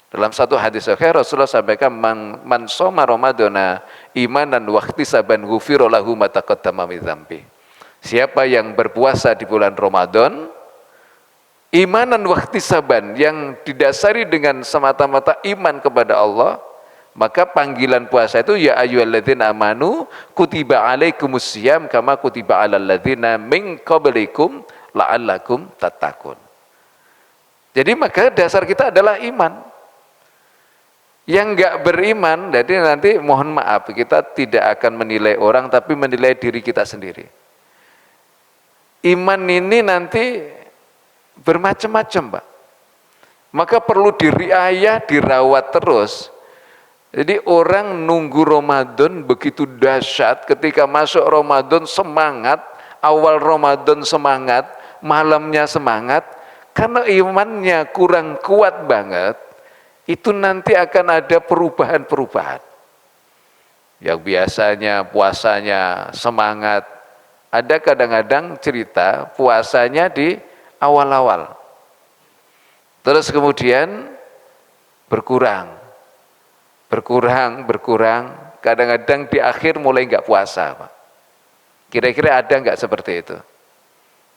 Dalam satu hadis sahih Rasulullah sampaikan man shoma ramadhana imanan wa ihtisaban ghufira lahu ma taqaddama min dzambi. Siapa yang berpuasa di bulan Ramadan imanan wa ihtisaban, yang didasari dengan semata-mata iman kepada Allah, maka panggilan puasa itu ya ayyuhalladzina amanu kutiba alaikumusiyam kama kutiba alal ladzina min qablikum la'allakum tattaqun. Jadi maka dasar kita adalah iman. Yang enggak beriman, jadi nanti mohon maaf, kita tidak akan menilai orang tapi menilai diri kita sendiri. Iman ini nanti bermacam-macam, Pak. Maka perlu diriayah, dirawat terus. Jadi orang nunggu Ramadan begitu dahsyat, ketika masuk Ramadan semangat, awal Ramadan semangat, malamnya semangat, karena imannya kurang kuat banget, itu nanti akan ada perubahan-perubahan. Yang biasanya puasanya semangat, ada kadang-kadang cerita puasanya di awal-awal, terus kemudian berkurang, kadang-kadang di akhir mulai nggak puasa, Pak. Kira-kira ada nggak seperti itu?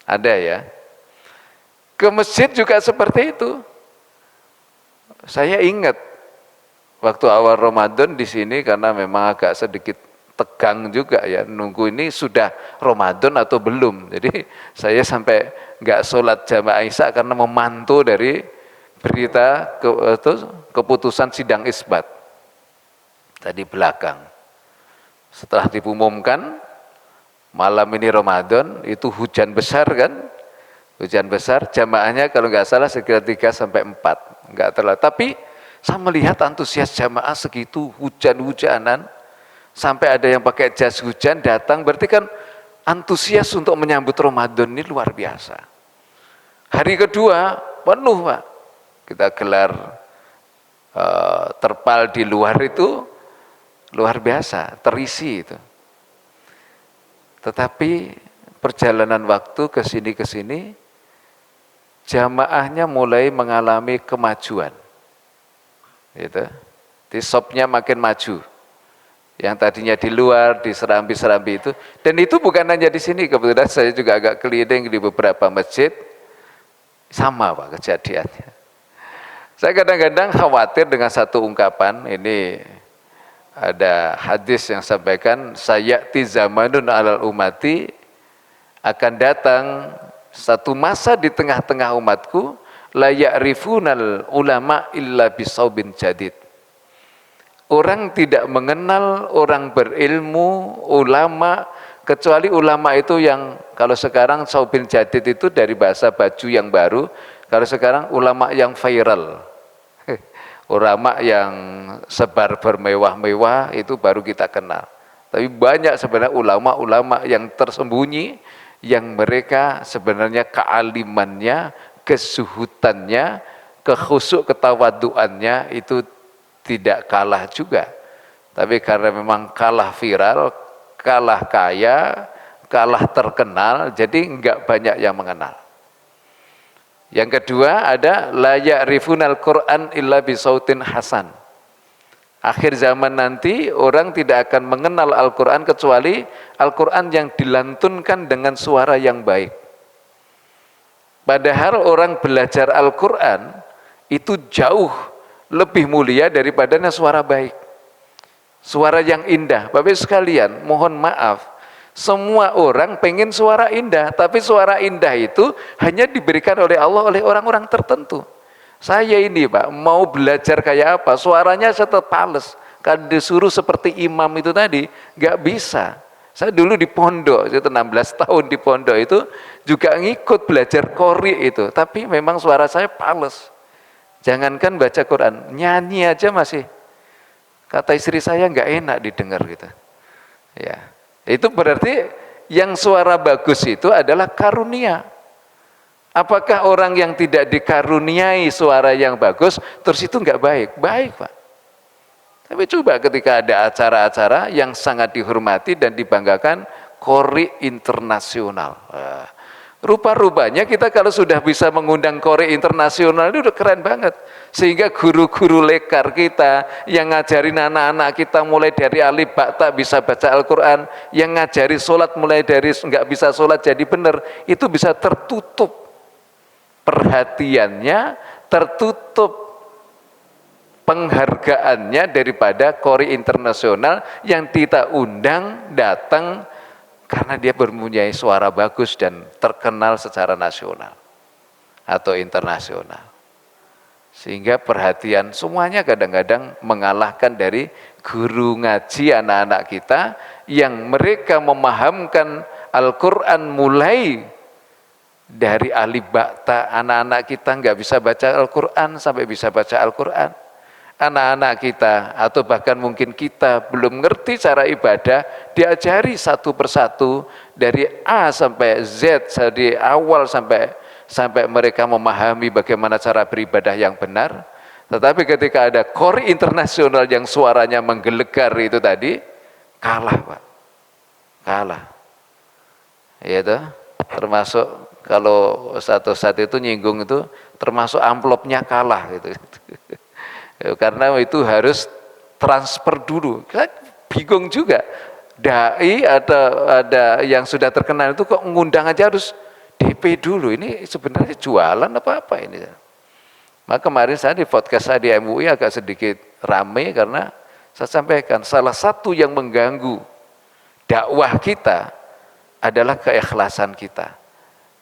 Ada ya. Ke masjid juga seperti itu. Saya ingat waktu awal Ramadan di sini, karena memang agak sedikit tegang juga ya, nunggu ini sudah Ramadan atau belum. Jadi saya sampai nggak sholat jamaah Isya karena memantau dari berita keputusan sidang isbat tadi belakang. Setelah diumumkan malam ini Ramadan, itu hujan besar kan, hujan besar, jamaahnya kalau nggak salah sekitar 3-4, nggak terlalu. Tapi saya melihat antusias jamaah segitu, hujan-hujanan, sampai ada yang pakai jas hujan datang, berarti kan antusias untuk menyambut Ramadan ini luar biasa. Hari kedua penuh, Pak. Kita gelar terpal di luar itu luar biasa, terisi itu. Tetapi perjalanan waktu ke sini jamaahnya mulai mengalami kemajuan. Gitu. Di shopnya makin maju. Yang tadinya di luar, di serambi-serambi itu. Dan itu bukan hanya di sini, kebetulan saya juga agak keliling di beberapa masjid. Sama, Pak, kejadiannya. Saya kadang-kadang khawatir dengan satu ungkapan, ini ada hadis yang sampaikan, sayati zamanun alal umati, akan datang satu masa di tengah-tengah umatku, la ya'rifunal ulama illa bisaubin jadid. Orang tidak mengenal orang berilmu, ulama, kecuali ulama itu yang, kalau sekarang saubin jadid itu dari bahasa baju yang baru, kalau sekarang ulama yang viral. Ulama yang sebar bermewah-mewah itu baru kita kenal. Tapi banyak sebenarnya ulama-ulama yang tersembunyi, yang mereka sebenarnya kealimannya, kesuhutannya, kekhusuk ketawaduannya itu tidak kalah juga. Tapi karena memang kalah viral, kalah kaya, kalah terkenal, jadi enggak banyak yang mengenal. Yang kedua ada la ya'rifunal Qur'an illa bisautin hasan. Akhir zaman nanti orang tidak akan mengenal Al-Quran kecuali Al-Quran yang dilantunkan dengan suara yang baik. Padahal orang belajar Al-Quran itu jauh lebih mulia daripada suara baik, suara yang indah. Bapak sekalian, mohon maaf, semua orang pengen suara indah, tapi suara indah itu hanya diberikan oleh Allah oleh orang-orang tertentu. Saya ini, Pak, mau belajar kayak apa, suaranya tetap fals. Kalau disuruh seperti imam itu tadi, nggak bisa. Saya dulu di pondok, itu 16 tahun di pondok itu, juga ngikut belajar qori itu, tapi memang suara saya fals. Jangankan baca Quran, nyanyi aja masih, kata istri saya nggak enak didengar gitu. Ya, itu berarti yang suara bagus itu adalah karunia. Apakah orang yang tidak dikaruniai suara yang bagus, terus itu nggak baik? Baik, Pak. Tapi coba ketika ada acara-acara yang sangat dihormati dan dibanggakan, qori internasional. Rupa-rupanya kita kalau sudah bisa mengundang qori internasional itu udah keren banget. Sehingga guru-guru lekar kita yang ngajarin anak-anak kita mulai dari alif ba ta bisa baca Al-Quran, yang ngajari sholat mulai dari nggak bisa sholat jadi benar, itu bisa tertutup perhatiannya, tertutup penghargaannya daripada qori internasional yang kita undang datang karena dia mempunyai suara bagus dan terkenal secara nasional atau internasional. Sehingga perhatian semuanya kadang-kadang mengalahkan dari guru ngaji anak-anak kita yang mereka memahamkan Al-Quran mulai dari alif ba ta. Anak-anak kita nggak bisa baca Al-Quran sampai bisa baca Al-Quran. Anak-anak kita atau bahkan mungkin kita belum ngerti cara ibadah, diajari satu persatu dari A sampai Z, dari awal sampai mereka memahami bagaimana cara beribadah yang benar. Tetapi ketika ada qori internasional yang suaranya menggelegar itu tadi, kalah Pak, kalah. Ya itu termasuk kalau satu saat itu nyinggung itu termasuk amplopnya kalah gitu. Karena itu harus transfer dulu. Kita bingung juga. Dai ada yang sudah terkenal itu kok ngundang aja harus DP dulu. Ini sebenarnya jualan apa ini? Maka kemarin saya di podcast saya di MUI agak sedikit rame karena saya sampaikan salah satu yang mengganggu dakwah kita adalah keikhlasan kita.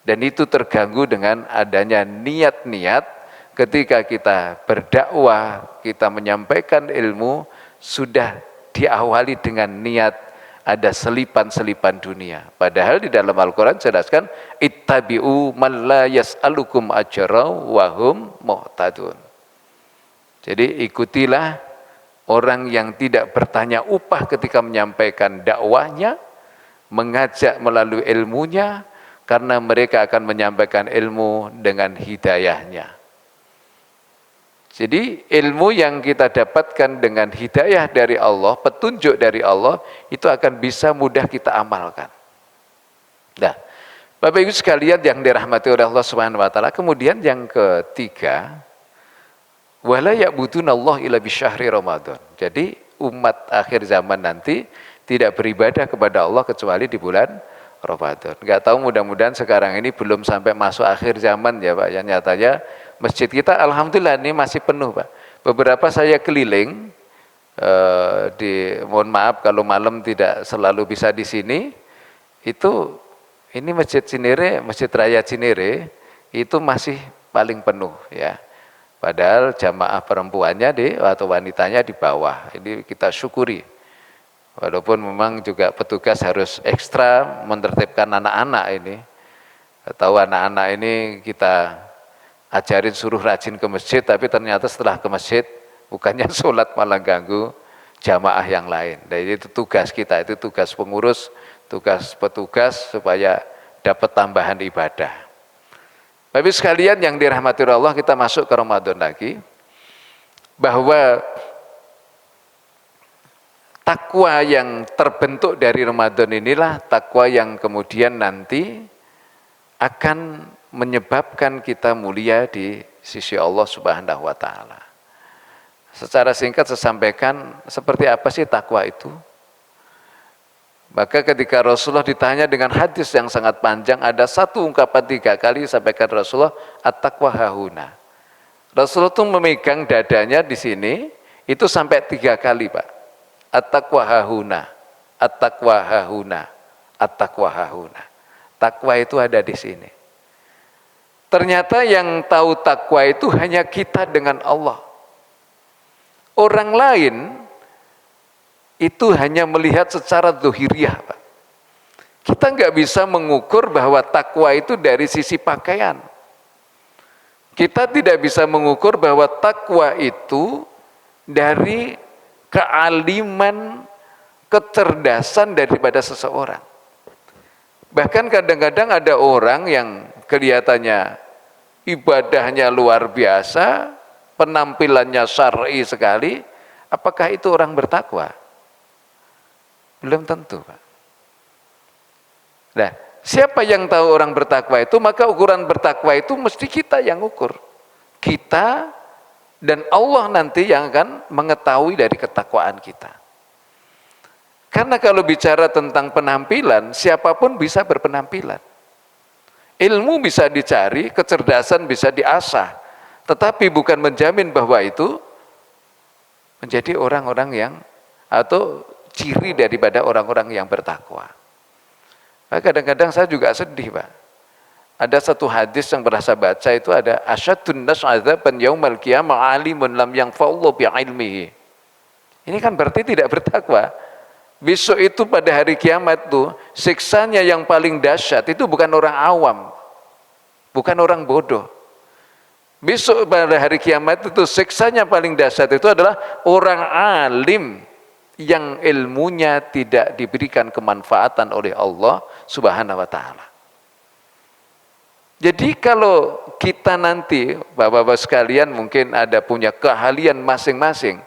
Dan itu terganggu dengan adanya niat-niat. Ketika kita berdakwah, kita menyampaikan ilmu, sudah diawali dengan niat ada selipan-selipan dunia. Padahal di dalam Al-Quran jelaskan, ittabi'u man la yas'alukum ajra wa hum muhtadun. Jadi ikutilah orang yang tidak bertanya upah ketika menyampaikan dakwahnya, mengajak melalui ilmunya, karena mereka akan menyampaikan ilmu dengan hidayahnya. Jadi ilmu yang kita dapatkan dengan hidayah dari Allah, petunjuk dari Allah, itu akan bisa mudah kita amalkan. Nah, Bapak Ibu sekalian yang dirahmati oleh Allah Subhanahu wa taala, kemudian yang ketiga, wala ya'budunallah illa bisyahri Ramadan. Jadi umat akhir zaman nanti tidak beribadah kepada Allah kecuali di bulan Ramadan. Enggak tahu, mudah-mudahan sekarang ini belum sampai masuk akhir zaman ya Pak. Yang nyatanya masjid kita alhamdulillah ini masih penuh Pak. Beberapa saya keliling mohon maaf kalau malam tidak selalu bisa di sini. Ini Masjid Cinere, Masjid Raya Cinere itu masih paling penuh ya. Padahal jamaah perempuannya atau wanitanya di bawah. Ini kita syukuri. Walaupun memang juga petugas harus ekstra menertibkan anak-anak ini. Tahu anak-anak ini kita ajarin suruh rajin ke masjid, tapi ternyata setelah ke masjid bukannya sholat malah ganggu jamaah yang lain. Dan itu tugas kita, itu tugas pengurus, tugas petugas supaya dapat tambahan ibadah. Bapak sekalian yang dirahmati Allah, kita masuk ke Ramadan lagi, bahwa takwa yang terbentuk dari Ramadan inilah takwa yang kemudian nanti akan menyebabkan kita mulia di sisi Allah Subhanahu wa taala. Secara singkat saya sampaikan seperti apa sih takwa itu? Maka ketika Rasulullah ditanya dengan hadis yang sangat panjang, ada satu ungkapan 3 kali disampaikan Rasulullah, at-taqwa hahuna. Rasulullah itu memegang dadanya di sini itu sampai 3 kali Pak. At-taqwa hahuna, at-taqwa hahuna, at-taqwa hahuna. Takwa itu ada di sini. Ternyata yang tahu takwa itu hanya kita dengan Allah. Orang lain itu hanya melihat secara zuhiriyah, Pak. Kita nggak bisa mengukur bahwa takwa itu dari sisi pakaian. Kita tidak bisa mengukur bahwa takwa itu dari kealiman, kecerdasan daripada seseorang. Bahkan kadang-kadang ada orang yang kelihatannya ibadahnya luar biasa, penampilannya syar'i sekali, apakah itu orang bertakwa? Belum tentu, Pak. Nah, siapa yang tahu orang bertakwa itu? Maka ukuran bertakwa itu mesti kita yang ukur. Kita dan Allah nanti yang akan mengetahui dari ketakwaan kita. Karena kalau bicara tentang penampilan, siapapun bisa berpenampilan. Ilmu bisa dicari, kecerdasan bisa diasah, tetapi bukan menjamin bahwa itu menjadi orang-orang yang atau ciri daripada orang-orang yang bertakwa. Kadang-kadang saya juga sedih, Pak. Ada satu hadis yang pernah saya baca, itu ada asyadun nas adzaban yaumal qiyamah alimun lam yanfa'ullahu bi'ilmihi. Ini kan berarti tidak bertakwa. Besok itu pada hari kiamat tuh siksanya yang paling dahsyat itu bukan orang awam, bukan orang bodoh. Besok pada hari kiamat itu siksanya paling dahsyat itu adalah orang alim yang ilmunya tidak diberikan kemanfaatan oleh Allah Subhanahu wa taala. Jadi kalau kita nanti, Bapak-bapak sekalian mungkin ada punya keahlian masing-masing.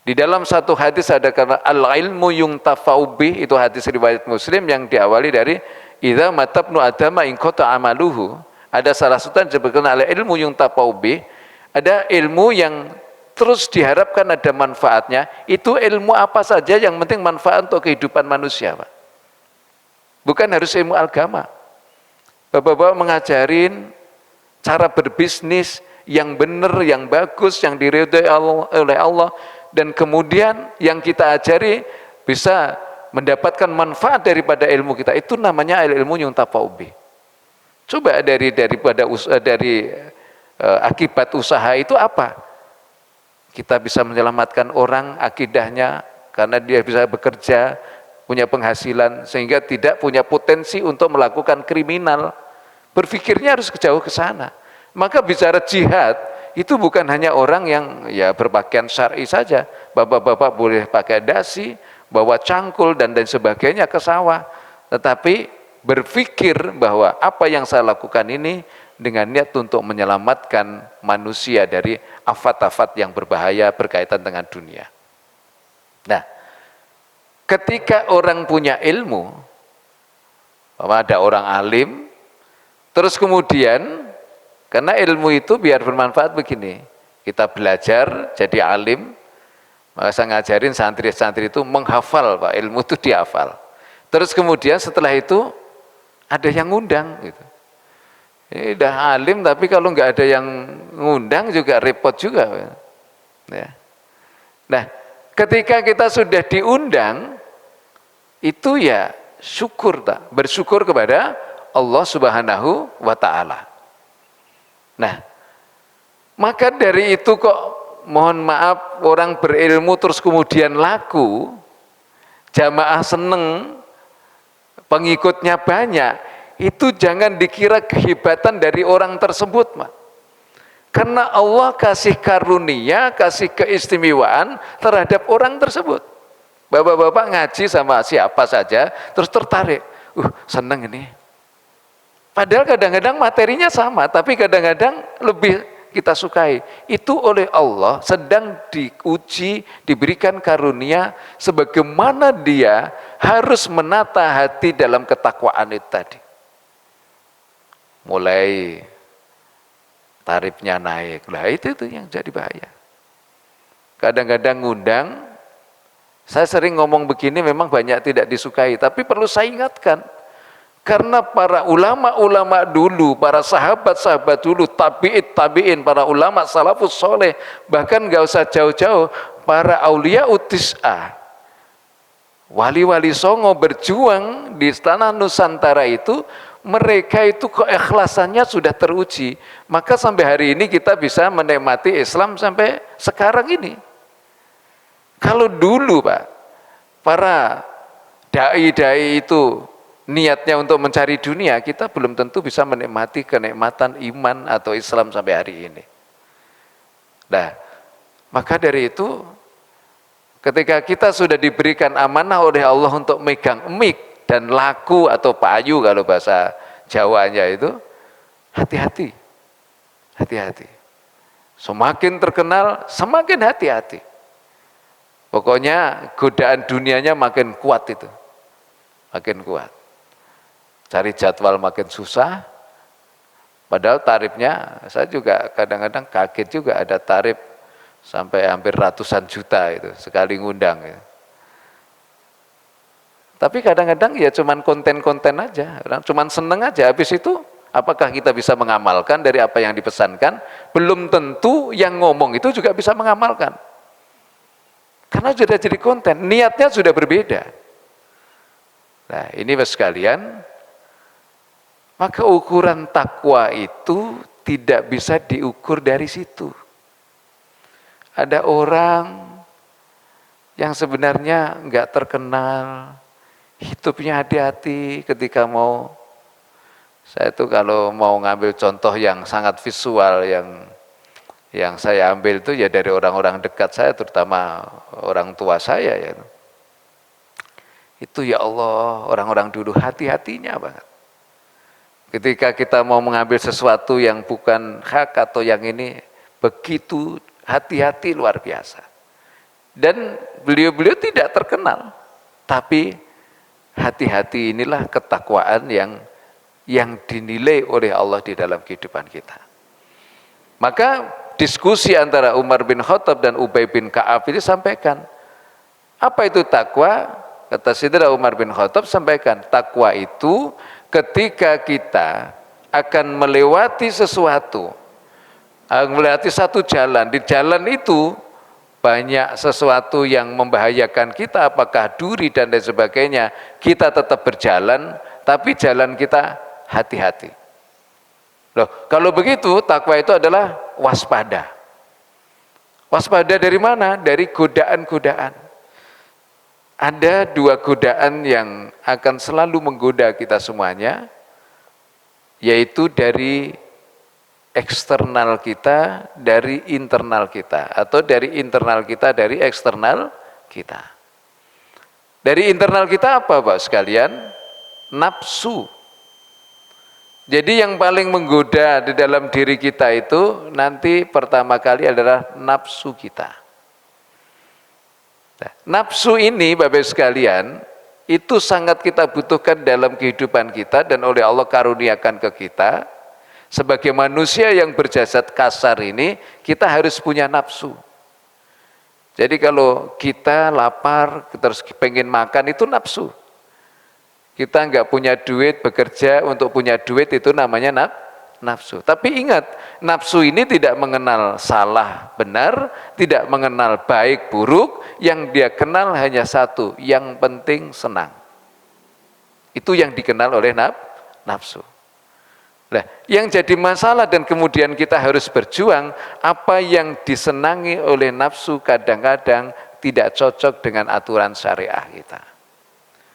Di dalam satu hadis ada kata al-ilmu yuntafa'u bih, itu hadis riwayat Muslim yang diawali dari idza matabnu adama in qata amaluhu. Ada salah satu yang disebutkan al-ilmu yuntafa'u bih, ada ilmu yang terus diharapkan ada manfaatnya. Itu ilmu apa saja yang penting manfaat untuk kehidupan manusia, Pak. Bukan harus ilmu agama. Bapak-bapak mengajarin cara berbisnis yang benar, yang bagus, yang diridhai oleh Allah, dan kemudian yang kita ajari bisa mendapatkan manfaat daripada ilmu kita. Itu namanya ilmu yang tafaubi. Coba dari akibat usaha itu apa? Kita bisa menyelamatkan orang akidahnya karena dia bisa bekerja, punya penghasilan sehingga tidak punya potensi untuk melakukan kriminal. Berpikirnya harus jauh ke sana. Maka bicara jihad itu bukan hanya orang yang ya berpakaian syar'i saja. Bapak-bapak boleh pakai dasi, bawa cangkul dan sebagainya ke sawah. Tetapi berpikir bahwa apa yang saya lakukan ini dengan niat untuk menyelamatkan manusia dari afat-afat yang berbahaya berkaitan dengan dunia. Nah, ketika orang punya ilmu, ada orang alim, terus kemudian karena ilmu itu biar bermanfaat begini, kita belajar jadi alim, maka saya ngajarin santri-santri itu menghafal, Pak, ilmu itu dihafal. Terus kemudian setelah itu ada yang ngundang gitu. Ini udah alim tapi kalau nggak ada yang ngundang juga repot juga. Ya. Nah, ketika kita sudah diundang, itu ya syukur, tak? Bersyukur kepada Allah Subhanahu wa ta'ala. Nah, maka dari itu kok mohon maaf orang berilmu terus kemudian laku, jamaah seneng, pengikutnya banyak, itu jangan dikira kehebatan dari orang tersebut, Mak. Karena Allah kasih karunia, kasih keistimewaan terhadap orang tersebut. Bapak-bapak ngaji sama siapa saja, terus tertarik, seneng ini. Padahal kadang-kadang materinya sama, tapi kadang-kadang lebih kita sukai. Itu oleh Allah sedang diuji, diberikan karunia, sebagaimana dia harus menata hati dalam ketakwaan itu tadi. Mulai tarifnya naik, lah itu yang jadi bahaya. Kadang-kadang ngundang, saya sering ngomong begini memang banyak tidak disukai, tapi perlu saya ingatkan, karena para ulama-ulama dulu, para sahabat-sahabat dulu, tabi'in, para ulama salafus soleh, bahkan gak usah jauh-jauh, para aulia utis'ah, wali-wali songo berjuang di tanah Nusantara itu, mereka itu keikhlasannya sudah teruji. Maka sampai hari ini kita bisa menikmati Islam sampai sekarang ini. Kalau dulu, Pak, para dai-dai itu niatnya untuk mencari dunia, kita belum tentu bisa menikmati kenikmatan iman atau Islam sampai hari ini. Nah, maka dari itu ketika kita sudah diberikan amanah oleh Allah untuk megang mic dan laku atau payu kalau bahasa Jawanya itu, hati-hati. Hati-hati. Semakin terkenal, semakin hati-hati. Pokoknya godaan dunianya makin kuat itu. Makin kuat. cari jadwal makin susah, padahal tarifnya, saya juga kadang-kadang kaget juga ada tarif sampai hampir ratusan juta itu sekali ngundang ya. Tapi kadang-kadang ya cuman konten-konten aja, cuman seneng aja. Habis itu apakah kita bisa mengamalkan dari apa yang dipesankan? Belum tentu yang ngomong itu juga bisa mengamalkan. Karena sudah jadi konten, niatnya sudah berbeda. Nah, ini Bapak sekalian, maka ukuran takwa itu tidak bisa diukur dari situ. Ada orang yang sebenarnya nggak terkenal, hidupnya hati-hati ketika mau, saya itu kalau mau ngambil contoh yang sangat visual yang saya ambil itu ya dari orang-orang dekat saya, terutama orang tua saya ya. Itu ya Allah, orang-orang dulu hati-hatinya banget. Ketika kita mau mengambil sesuatu yang bukan hak atau yang ini, begitu hati-hati luar biasa. Dan beliau-beliau tidak terkenal, tapi hati-hati inilah ketakwaan yang dinilai oleh Allah di dalam kehidupan kita. Maka diskusi antara Umar bin Khattab dan Ubay bin Ka'ab ini sampaikan, apa itu takwa? Kata Sayyidina Umar bin Khattab sampaikan, takwa itu ketika kita akan melewati sesuatu, melewati satu jalan, di jalan itu banyak sesuatu yang membahayakan kita, apakah duri dan lain sebagainya, kita tetap berjalan, tapi jalan kita hati-hati. Loh, kalau begitu takwa itu adalah waspada. Waspada dari mana? Dari godaan-godaan. Ada dua godaan yang akan selalu menggoda kita semuanya, yaitu dari eksternal kita, dari internal kita, atau dari internal kita, dari eksternal kita. Dari internal kita apa Pak sekalian? Nafsu. Jadi yang paling menggoda di dalam diri kita itu nanti pertama kali adalah nafsu kita. Nah, nafsu ini Bapak sekalian, itu sangat kita butuhkan dalam kehidupan kita dan oleh Allah karuniakan ke kita. Sebagai manusia yang berjasad kasar ini, kita harus punya nafsu. Jadi kalau kita lapar, terus pengen makan, itu nafsu. Kita nggak punya duit, bekerja untuk punya duit, itu namanya nafsu. Tapi ingat, nafsu ini tidak mengenal salah benar, tidak mengenal baik buruk, yang dia kenal hanya satu, yang penting senang. Itu yang dikenal oleh nafsu. Nah, yang jadi masalah dan kemudian kita harus berjuang, apa yang disenangi oleh nafsu kadang-kadang tidak cocok dengan aturan syariah kita.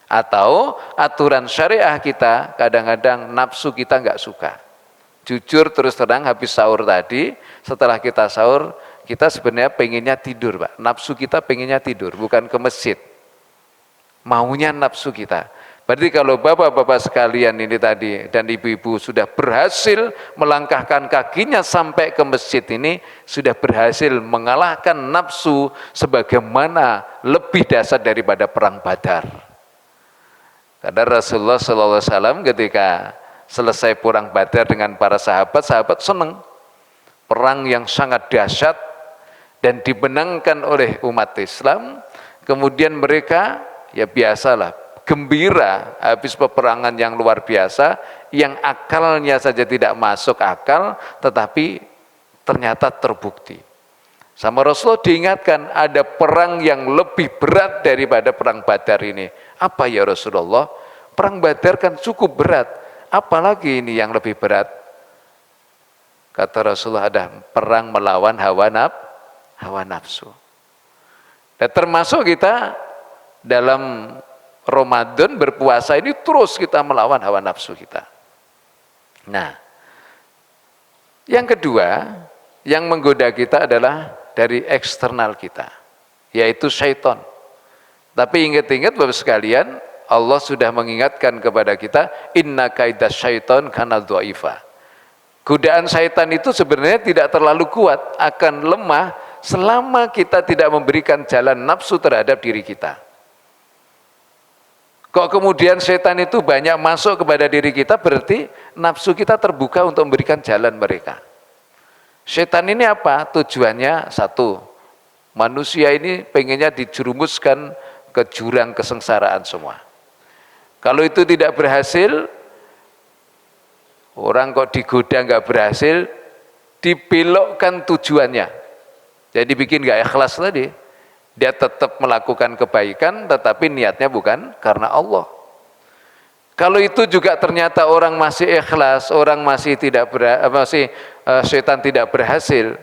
Atau aturan syariah kita kadang-kadang nafsu kita nggak suka. Jujur terus terang, habis sahur tadi, setelah kita sahur, kita sebenarnya pengennya tidur Pak. Nafsu kita pengennya tidur, bukan ke masjid. Maunya nafsu kita. Berarti kalau bapak-bapak sekalian ini tadi dan ibu-ibu sudah berhasil melangkahkan kakinya sampai ke masjid ini, sudah berhasil mengalahkan nafsu sebagaimana lebih dahsyat daripada perang Badar. Karena Rasulullah SAW ketika selesai perang Badar dengan para sahabat, sahabat senang. Perang yang sangat dahsyat dan dimenangkan oleh umat Islam, kemudian mereka ya biasalah, gembira habis peperangan yang luar biasa, yang akalnya saja tidak masuk akal, tetapi ternyata terbukti. Sama Rasulullah diingatkan, ada perang yang lebih berat daripada perang Badar ini. Apa ya Rasulullah? Perang Badar kan cukup berat, apalagi ini yang lebih berat? Kata Rasulullah, ada perang melawan hawa nafsu. Dan termasuk kita dalam Ramadan berpuasa ini terus kita melawan hawa nafsu kita. Nah, yang kedua yang menggoda kita adalah dari eksternal kita, yaitu syaitan. Tapi ingat-ingat Bapak sekalian, Allah sudah mengingatkan kepada kita, inna kaidas syaitan kana dhaifa. Godaan syaitan itu sebenarnya tidak terlalu kuat, akan lemah selama kita tidak memberikan jalan nafsu terhadap diri kita. Kok kemudian setan itu banyak masuk kepada diri kita, berarti nafsu kita terbuka untuk memberikan jalan mereka. Setan ini apa? Tujuannya satu, manusia ini pengennya dijerumuskan ke jurang kesengsaraan semua. Kalau itu tidak berhasil, orang kok digoda nggak berhasil, dibelokkan tujuannya. Jadi bikin nggak ikhlas tadi. Dia tetap melakukan kebaikan, tetapi niatnya bukan karena Allah. Kalau itu juga ternyata orang masih ikhlas, orang masih setan tidak berhasil,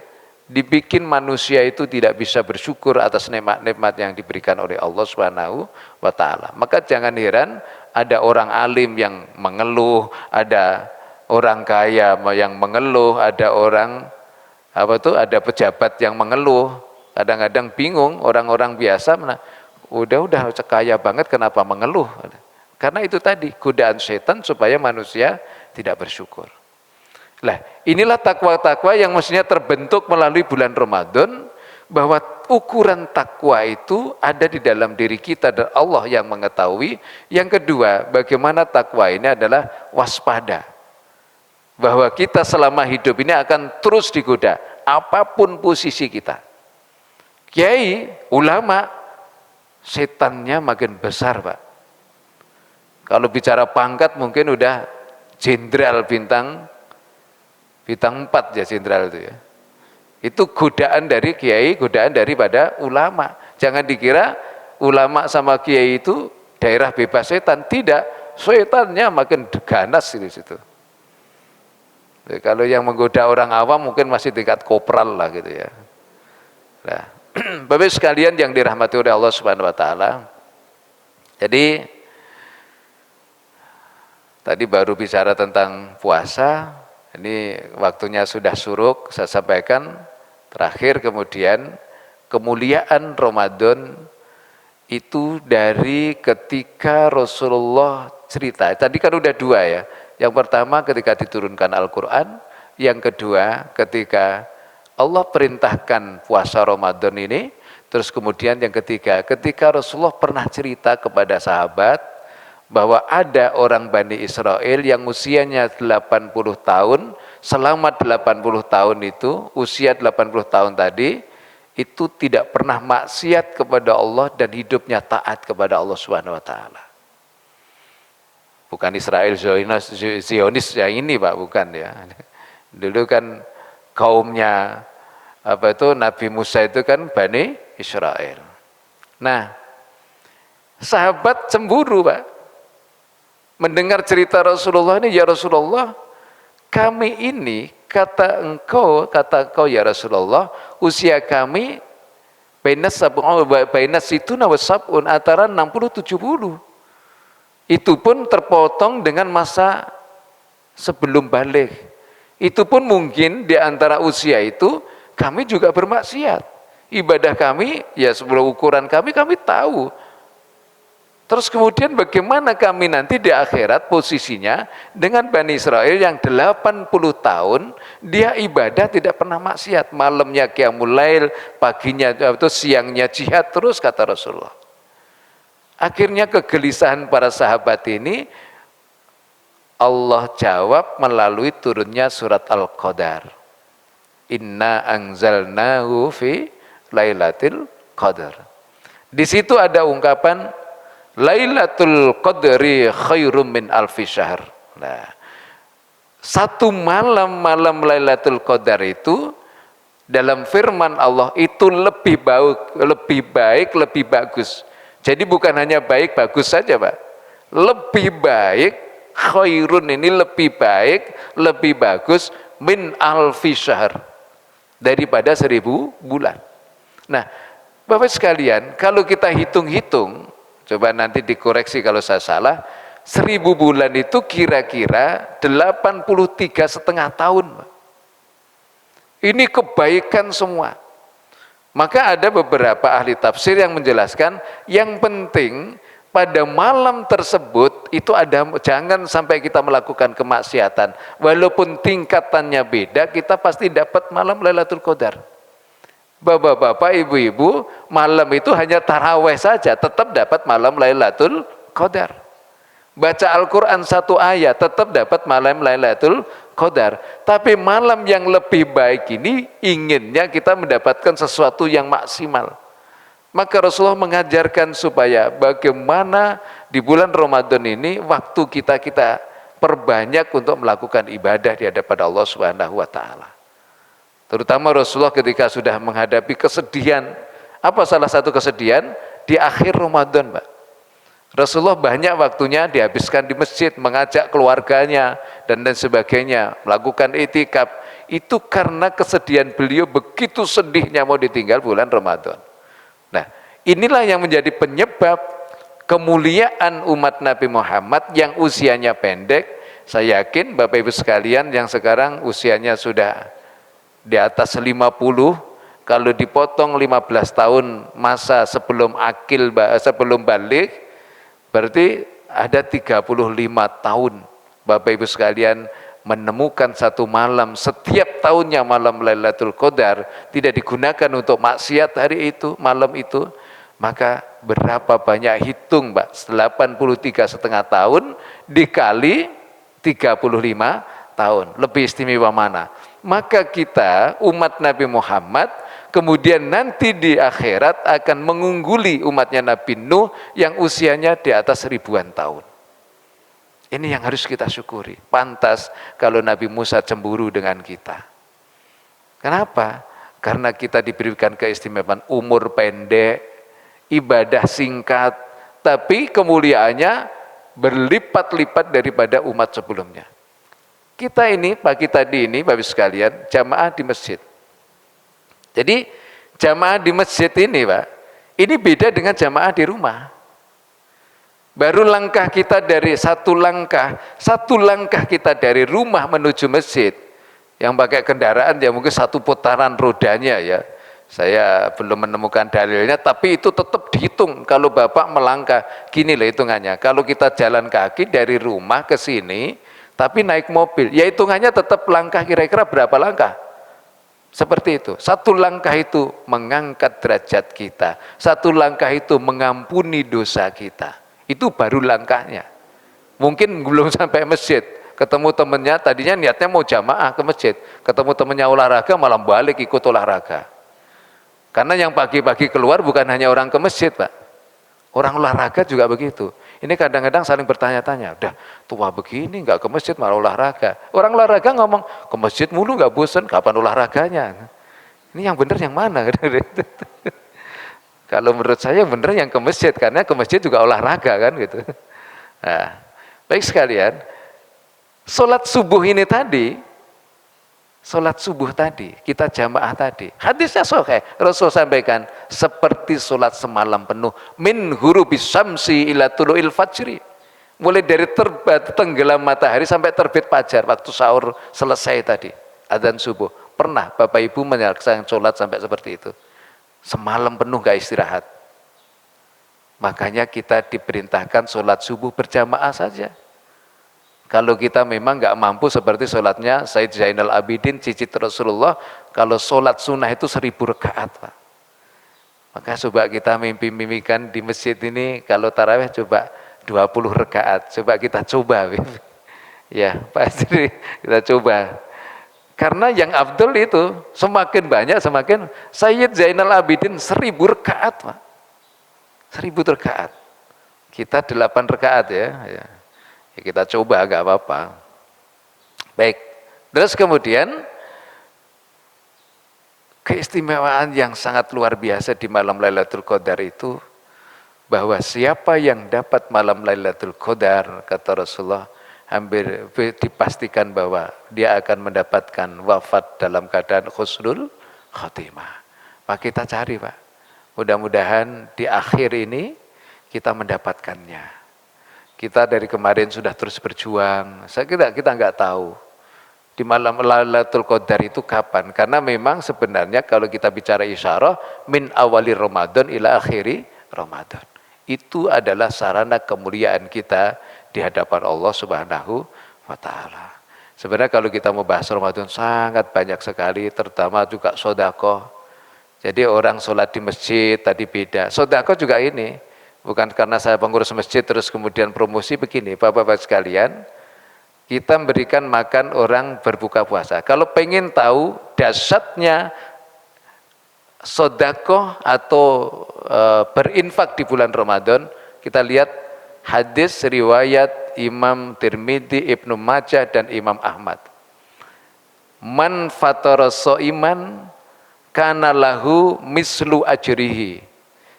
dibikin manusia itu tidak bisa bersyukur atas nikmat-nikmat yang diberikan oleh Allah Subhanahu wa taala. Maka jangan heran ada orang alim yang mengeluh, ada orang kaya yang mengeluh, ada orang ada pejabat yang mengeluh. Kadang-kadang bingung orang-orang biasa, udah kaya banget kenapa mengeluh? Karena itu tadi godaan setan supaya manusia tidak bersyukur. Lah, inilah takwa-takwa yang mestinya terbentuk melalui bulan Ramadan, bahwa ukuran takwa itu ada di dalam diri kita dan Allah yang mengetahui. Yang kedua, bagaimana takwa ini adalah waspada. Bahwa kita selama hidup ini akan terus digoda, apapun posisi kita. Kiai, ulama, setannya makin besar, Pak. Kalau bicara pangkat mungkin udah jenderal bintang 4 ya, jenderal itu ya. Itu godaan dari kiai, godaan daripada ulama. Jangan dikira ulama sama kiai itu daerah bebas setan, tidak. Setannya makin ganas di situ. Jadi, kalau yang menggoda orang awam mungkin masih tingkat kopral lah gitu ya. Nah, Bapak sekalian yang dirahmati oleh Allah Subhanahu wa taala. Jadi tadi baru bicara tentang puasa, ini waktunya sudah suruk, saya sampaikan terakhir. Kemudian kemuliaan Ramadan itu dari ketika Rasulullah cerita. Tadi kan udah 2 ya. Yang pertama ketika diturunkan Al-Qur'an, yang kedua ketika Allah perintahkan puasa Ramadan ini, terus kemudian yang ketiga, ketika Rasulullah pernah cerita kepada sahabat bahwa ada orang Bani Israel yang usianya 80 tahun, selama 80 tahun itu, usia 80 tahun tadi, itu tidak pernah maksiat kepada Allah dan hidupnya taat kepada Allah Subhanahu wa taala. Bukan Israel Zionis yang ini, Pak, bukan ya. Dulu kan kaumnya Nabi Musa itu kan Bani Israel. Nah, sahabat cemburu, Pak. Mendengar cerita Rasulullah ini, ya Rasulullah, kami ini kata engkau ya Rasulullah, usia kami bainas situna wa sab'un, antara 60-70. Itu pun terpotong dengan masa sebelum balik. Itu pun mungkin di antara usia itu kami juga bermaksiat. Ibadah kami, ya sebelum ukuran kami tahu. Terus kemudian bagaimana kami nanti di akhirat posisinya dengan Bani Israel yang 80 tahun, dia ibadah tidak pernah maksiat. Malamnya qiyamul lail, paginya atau siangnya jihad terus, kata Rasulullah. Akhirnya kegelisahan para sahabat ini Allah jawab melalui turunnya surat Al-Qadar. Inna anzalnahu fi lailatul qadar. Di situ ada ungkapan Lailatul Qadri khairum min alfi syahr. Nah, satu malam Lailatul Qadar itu dalam firman Allah itu lebih baik, lebih bagus. Jadi bukan hanya baik bagus saja, Pak. Lebih baik, khairun ini lebih baik, lebih bagus min alfi syahr, daripada 1000 bulan. Nah, Bapak sekalian, kalau kita hitung-hitung, coba nanti dikoreksi kalau saya salah, 1000 bulan itu kira-kira 83,5 tahun. Ini kebaikan semua. Maka ada beberapa ahli tafsir yang menjelaskan, yang penting pada malam tersebut itu ada, jangan sampai kita melakukan kemaksiatan. Walaupun tingkatannya beda, kita pasti dapat malam Lailatul Qadar. Bapak-bapak, ibu-ibu, malam itu hanya taraweh saja, tetap dapat malam Lailatul Qadar. Baca Al-Quran satu ayat tetap dapat malam Lailatul Qadar. Tapi malam yang lebih baik ini inginnya kita mendapatkan sesuatu yang maksimal. Maka Rasulullah mengajarkan supaya bagaimana di bulan Ramadan ini waktu kita perbanyak untuk melakukan ibadah di hadapan Allah Subhanahu wa taala. Terutama Rasulullah ketika sudah menghadapi kesedihan. Apa salah satu kesedihan? Di akhir Ramadan, Pak. Rasulullah banyak waktunya dihabiskan di masjid, mengajak keluarganya dan lain sebagainya, melakukan itikaf. Itu karena kesedihan beliau begitu sedihnya mau ditinggal bulan Ramadan. Nah, inilah yang menjadi penyebab kemuliaan umat Nabi Muhammad yang usianya pendek. Saya yakin Bapak Ibu sekalian yang sekarang usianya sudah di atas 50, kalau dipotong 15 tahun masa sebelum balik, berarti ada 35 tahun Bapak Ibu sekalian menemukan satu malam, setiap tahunnya malam Lailatul Qadar tidak digunakan untuk maksiat hari itu, malam itu, maka berapa banyak, hitung Mbak, 83,5 tahun dikali 35 tahun, lebih istimewa mana? Maka kita umat Nabi Muhammad kemudian nanti di akhirat akan mengungguli umatnya Nabi Nuh yang usianya di atas ribuan tahun. Ini yang harus kita syukuri. Pantas kalau Nabi Musa cemburu dengan kita. Kenapa? Karena kita diberikan keistimewaan umur pendek, ibadah singkat, tapi kemuliaannya berlipat-lipat daripada umat sebelumnya. Kita ini, pagi tadi ini, Bapak sekalian, jamaah di masjid. Jadi jamaah di masjid ini, Pak, ini beda dengan jamaah di rumah. Baru langkah kita dari satu langkah kita dari rumah menuju masjid, yang pakai kendaraan ya mungkin satu putaran rodanya ya. Saya belum menemukan dalilnya, tapi itu tetap dihitung. Kalau Bapak melangkah, gini lah hitungannya. Kalau kita jalan kaki dari rumah ke sini, tapi naik mobil, ya hitungannya tetap langkah, kira-kira berapa langkah? Seperti itu. Satu langkah itu mengangkat derajat kita. Satu langkah itu mengampuni dosa kita. Itu baru langkahnya. Mungkin belum sampai masjid, ketemu temennya, tadinya niatnya mau jamaah ke masjid, ketemu temennya olahraga, malah balik ikut olahraga. Karena yang pagi-pagi keluar bukan hanya orang ke masjid, Pak. Orang olahraga juga begitu. Ini kadang-kadang saling bertanya-tanya, udah tua begini nggak ke masjid malah olahraga. Orang olahraga ngomong, ke masjid mulu nggak bosan, kapan olahraganya? Ini yang benar yang mana? Kalau menurut saya benar yang ke masjid, karena ke masjid juga olahraga kan gitu. Nah, baik sekalian, sholat subuh tadi, kita jamaah tadi, hadisnya sahih, Rasul sampaikan, seperti sholat semalam penuh, min hurubis syamsi ila tulu'il fajri, mulai dari tenggelam matahari sampai terbit fajar, waktu sahur selesai tadi, adzan subuh. Pernah Bapak Ibu menyaksikan sholat sampai seperti itu? Semalam penuh gak istirahat. Makanya kita diperintahkan sholat subuh berjamaah saja. Kalau kita memang gak mampu seperti sholatnya Sayyid Zainal Abidin, cicit Rasulullah, kalau sholat sunnah itu 1000 rakaat, Pak. Maka coba kita mimpi-mimpikan di masjid ini, kalau tarawih coba 20 rakaat. Coba kita coba. Ya, pasti kita coba. Karena yang afdal itu semakin banyak, semakin Sayyid Zainal Abidin 1000 rakaat, Pak. 1000 rakaat. Kita 8 rakaat ya. Ya kita coba, gak apa-apa. Baik. Terus kemudian keistimewaan yang sangat luar biasa di malam Lailatul Qadar itu, bahwa siapa yang dapat malam Lailatul Qadar, kata Rasulullah, hampir dipastikan bahwa dia akan mendapatkan wafat dalam keadaan husnul khotimah. Maka kita cari, Pak. Mudah-mudahan di akhir ini kita mendapatkannya. Kita dari kemarin sudah terus berjuang. Kita nggak tahu di malam Lailatul Qadar itu kapan. Karena memang sebenarnya kalau kita bicara isyarah, min awali Ramadan ila akhiri Ramadan. Itu adalah sarana kemuliaan kita di hadapan Allah Subhanahu wa ta'ala. Sebenarnya kalau kita mau bahas Ramadan sangat banyak sekali, terutama juga sedekah. Jadi orang sholat di masjid tadi beda. Sedekah juga ini. bukan karena saya pengurus masjid terus kemudian promosi begini, Bapak-bapak sekalian, kita memberikan makan orang berbuka puasa. Kalau pengen tahu dahsyatnya sedekah atau berinfak di bulan Ramadan, kita lihat hadis riwayat Imam Tirmidzi, Ibnu Majah dan Imam Ahmad. Man fatara shaiman kana lahu mislu ajrihi.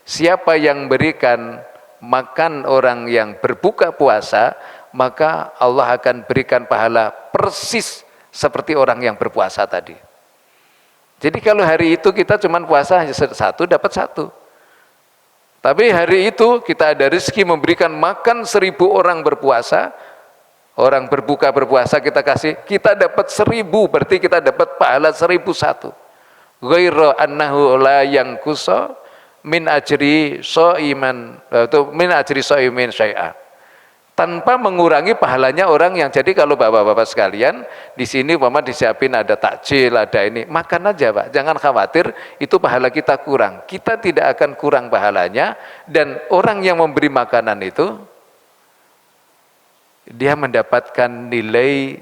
Siapa yang berikan makan orang yang berbuka puasa, maka Allah akan berikan pahala persis seperti orang yang berpuasa tadi. Jadi kalau hari itu kita cuma puasa hanya satu, dapat satu. Tapi hari itu kita ada rezeki memberikan makan 1000 orang berpuasa, orang berbuka berpuasa kita kasih, kita dapat 1000, berarti kita dapat pahala 1001. Ghairu annahu la yanqusa min ajri shaiman atau min ajri shaimin syai'a. Tanpa mengurangi pahalanya orang yang, jadi kalau bapak-bapak sekalian di sini umpama disiapin ada takjil, ada ini, makan aja Pak, jangan khawatir itu pahala kita kurang. Kita tidak akan kurang pahalanya, dan orang yang memberi makanan itu dia mendapatkan nilai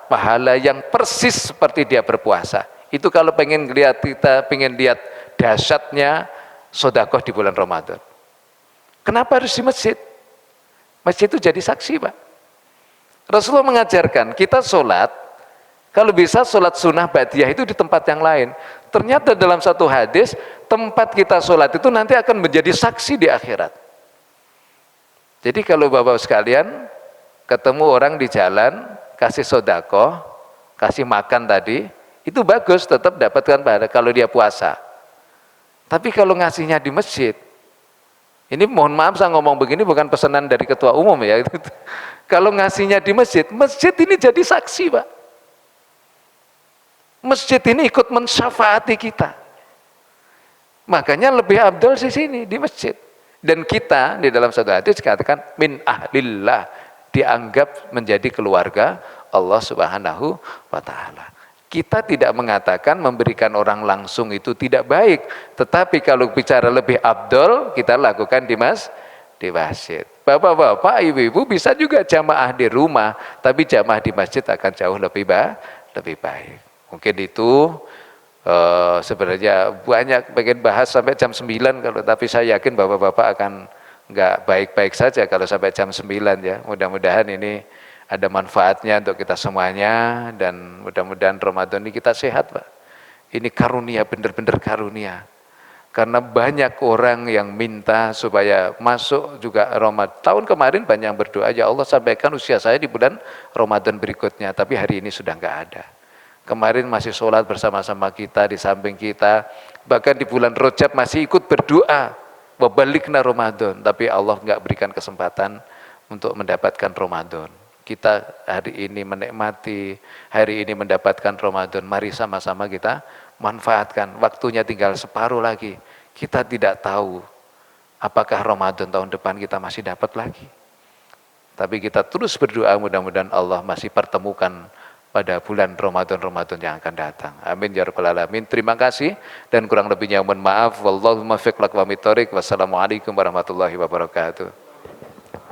pahala yang persis seperti dia berpuasa. Itu kalau pengen lihat, kita pengen lihat dahsyatnya sedekah di bulan Ramadan. Kenapa harus di masjid? Masjid itu jadi saksi Pak. Rasulullah mengajarkan kita sholat, kalau bisa sholat sunnah ba'diyah itu di tempat yang lain. Ternyata dalam satu hadis, tempat kita sholat itu nanti akan menjadi saksi di akhirat. Jadi kalau bapak sekalian ketemu orang di jalan, kasih sedekah, kasih makan tadi, itu bagus, tetap dapatkan pahala kalau dia puasa. Tapi kalau ngasihnya di masjid, ini mohon maaf saya ngomong begini bukan pesanan dari ketua umum ya. Kalau ngasihnya di masjid, masjid ini jadi saksi Pak. Masjid ini ikut mensyafaati kita. Makanya lebih abdul di sini, di masjid. Dan kita di dalam satu hadis dikatakan min ahlillah, dianggap menjadi keluarga Allah Subhanahu wa taala. Kita tidak mengatakan memberikan orang langsung itu tidak baik, tetapi kalau bicara lebih abdul, kita lakukan di masjid. Bapak-bapak, ibu-ibu bisa juga jamaah di rumah, tapi jamaah di masjid akan jauh lebih baik. Mungkin itu sebenarnya banyak pengen bahas sampai jam 9 kalau, tapi saya yakin bapak-bapak akan nggak baik-baik saja kalau sampai jam 9 ya. Mudah-mudahan ini ada manfaatnya untuk kita semuanya, dan mudah-mudahan Ramadan ini kita sehat Pak. Ini karunia, benar-benar karunia. Karena banyak orang yang minta supaya masuk juga Ramadan. Tahun kemarin banyak yang berdoa, ya Allah sampaikan usia saya di bulan Ramadan berikutnya, tapi hari ini sudah nggak ada. Kemarin masih sholat bersama-sama kita, di samping kita, bahkan di bulan Rajab masih ikut berdoa, wabalikna Ramadan, tapi Allah nggak berikan kesempatan untuk mendapatkan Ramadan. Kita hari ini menikmati, hari ini mendapatkan Ramadan, mari sama-sama kita manfaatkan. Waktunya tinggal separuh lagi, kita tidak tahu apakah Ramadan tahun depan kita masih dapat lagi. Tapi kita terus berdoa, mudah-mudahan Allah masih pertemukan pada bulan Ramadan yang akan datang. Amin ya rabbal alamin. Terima kasih, dan kurang lebihnya mohon maaf. Wallahu muwaffiq. Wassalamualaikum warahmatullahi wabarakatuh.